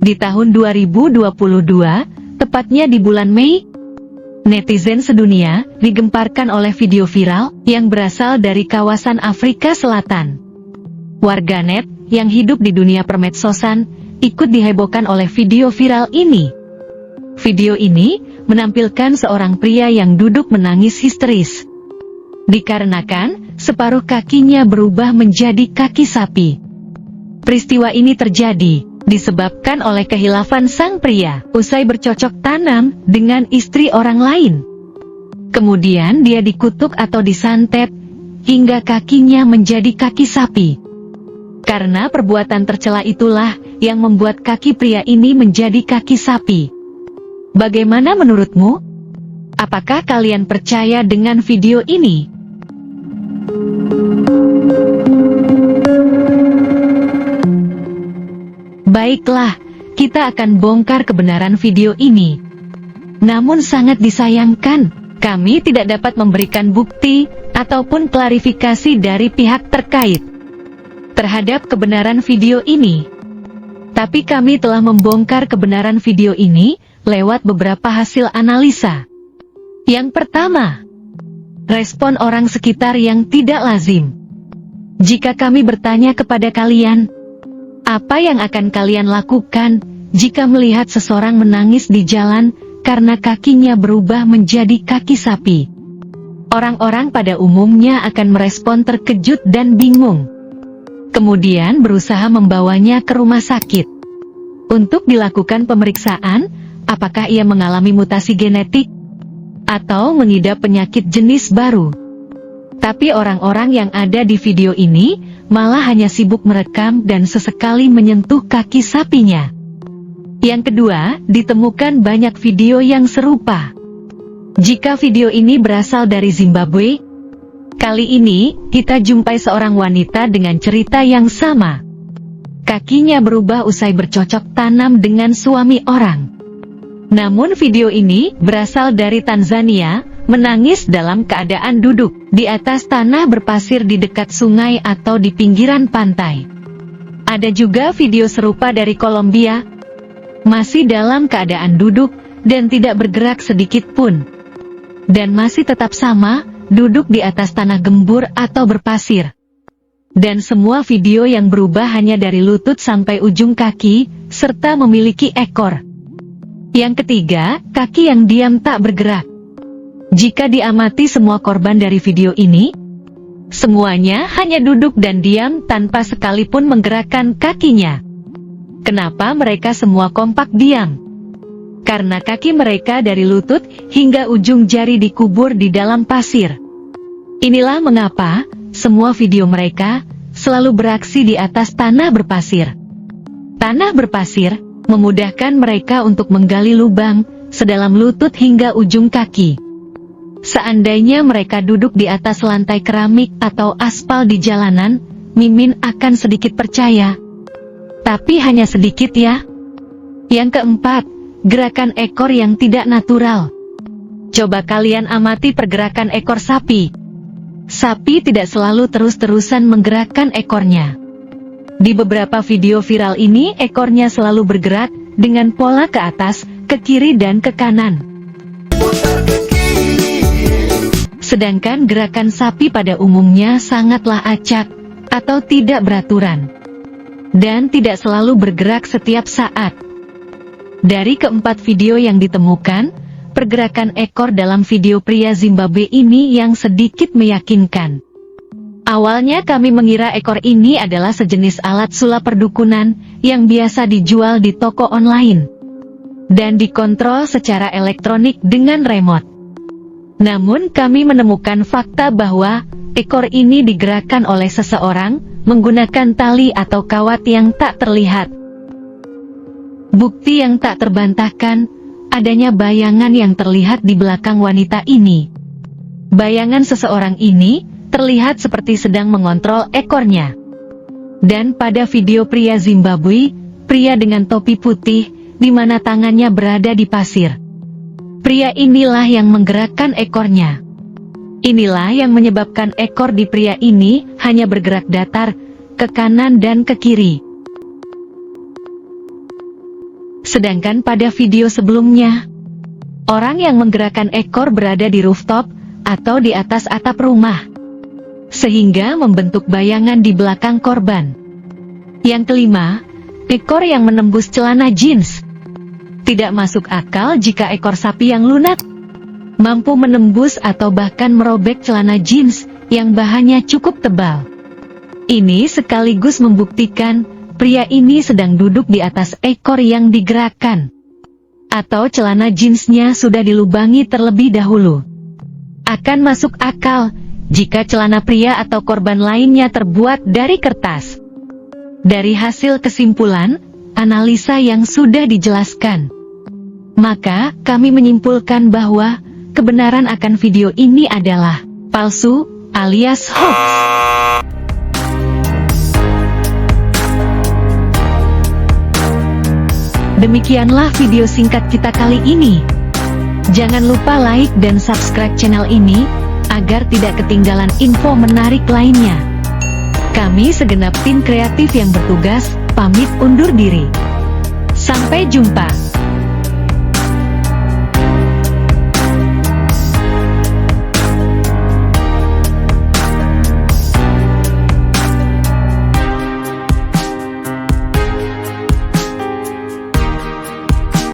Di tahun 2022, tepatnya di bulan Mei, netizen sedunia digemparkan oleh video viral yang berasal dari kawasan Afrika Selatan. Warganet yang hidup di dunia permedsosan ikut dihebohkan oleh video viral ini. Video ini menampilkan seorang pria yang duduk menangis histeris, dikarenakan separuh kakinya berubah menjadi kaki sapi. Peristiwa ini terjadi disebabkan oleh kehilafan sang pria usai bercocok tanam dengan istri orang lain. Kemudian dia dikutuk atau disantet hingga kakinya menjadi kaki sapi. Karena perbuatan tercela itulah yang membuat kaki pria ini menjadi kaki sapi. Bagaimana menurutmu? Apakah kalian percaya dengan video ini? Baiklah, kita akan bongkar kebenaran video ini. Namun sangat disayangkan, kami tidak dapat memberikan bukti ataupun klarifikasi dari pihak terkait terhadap kebenaran video ini. Tapi kami telah membongkar kebenaran video ini lewat beberapa hasil analisa. Yang pertama, respon orang sekitar yang tidak lazim. Jika kami bertanya kepada kalian, apa yang akan kalian lakukan jika melihat seseorang menangis di jalan karena kakinya berubah menjadi kaki sapi? Orang-orang pada umumnya akan merespon terkejut dan bingung. Kemudian berusaha membawanya ke rumah sakit untuk dilakukan pemeriksaan, apakah ia mengalami mutasi genetik atau mengidap penyakit jenis baru. Tapi orang-orang yang ada di video ini malah hanya sibuk merekam dan sesekali menyentuh kaki sapinya. Yang kedua, ditemukan banyak video yang serupa. Jika video ini berasal dari Zimbabwe, kali ini kita jumpai seorang wanita dengan cerita yang sama. Kakinya berubah usai bercocok tanam dengan suami orang. Namun video ini berasal dari Tanzania, menangis dalam keadaan duduk di atas tanah berpasir di dekat sungai atau di pinggiran pantai. Ada juga video serupa dari Kolombia, masih dalam keadaan duduk dan tidak bergerak sedikit pun. Dan masih tetap sama, duduk di atas tanah gembur atau berpasir. Dan semua video yang berubah hanya dari lutut sampai ujung kaki, serta memiliki ekor. Yang ketiga, kaki yang diam tak bergerak. Jika diamati semua korban dari video ini, semuanya hanya duduk dan diam tanpa sekalipun menggerakkan kakinya. Kenapa mereka semua kompak diam? Karena kaki mereka dari lutut hingga ujung jari dikubur di dalam pasir. Inilah mengapa semua video mereka selalu beraksi di atas tanah berpasir. Tanah berpasir memudahkan mereka untuk menggali lubang sedalam lutut hingga ujung kaki. Seandainya mereka duduk di atas lantai keramik atau aspal di jalanan, Mimin akan sedikit percaya. Tapi hanya sedikit ya. Yang keempat, gerakan ekor yang tidak natural. Coba kalian amati pergerakan ekor sapi. Sapi tidak selalu terus-terusan menggerakkan ekornya. Di beberapa video viral ini, ekornya selalu bergerak dengan pola ke atas, ke kiri dan ke kanan. Sedangkan gerakan sapi pada umumnya sangatlah acak atau tidak beraturan, dan tidak selalu bergerak setiap saat. Dari keempat video yang ditemukan, pergerakan ekor dalam video pria Zimbabwe ini yang sedikit meyakinkan. Awalnya kami mengira ekor ini adalah sejenis alat sulap perdukunan yang biasa dijual di toko online dan dikontrol secara elektronik dengan remote. Namun kami menemukan fakta bahwa ekor ini digerakkan oleh seseorang menggunakan tali atau kawat yang tak terlihat. Bukti yang tak terbantahkan, adanya bayangan yang terlihat di belakang wanita ini. Bayangan seseorang ini terlihat seperti sedang mengontrol ekornya. Dan pada video pria Zimbabwe, pria dengan topi putih, di mana tangannya berada di pasir. Pria inilah yang menggerakkan ekornya. Inilah yang menyebabkan ekor di pria ini hanya bergerak datar, ke kanan dan ke kiri. Sedangkan pada video sebelumnya, orang yang menggerakkan ekor berada di rooftop, atau di atas atap rumah, sehingga membentuk bayangan di belakang korban. Yang kelima, ekor yang menembus celana jeans. Tidak masuk akal jika ekor sapi yang lunak mampu menembus atau bahkan merobek celana jeans yang bahannya cukup tebal. Ini sekaligus membuktikan pria ini sedang duduk di atas ekor yang digerakkan, atau celana jeansnya sudah dilubangi terlebih dahulu. Akan masuk akal jika celana pria atau korban lainnya terbuat dari kertas. Dari hasil kesimpulan analisa yang sudah dijelaskan, maka kami menyimpulkan bahwa kebenaran akan video ini adalah palsu alias hoax. Demikianlah video singkat kita kali ini. Jangan lupa like dan subscribe channel ini, agar tidak ketinggalan info menarik lainnya. Kami segenap tim kreatif yang bertugas, pamit undur diri. Sampai jumpa.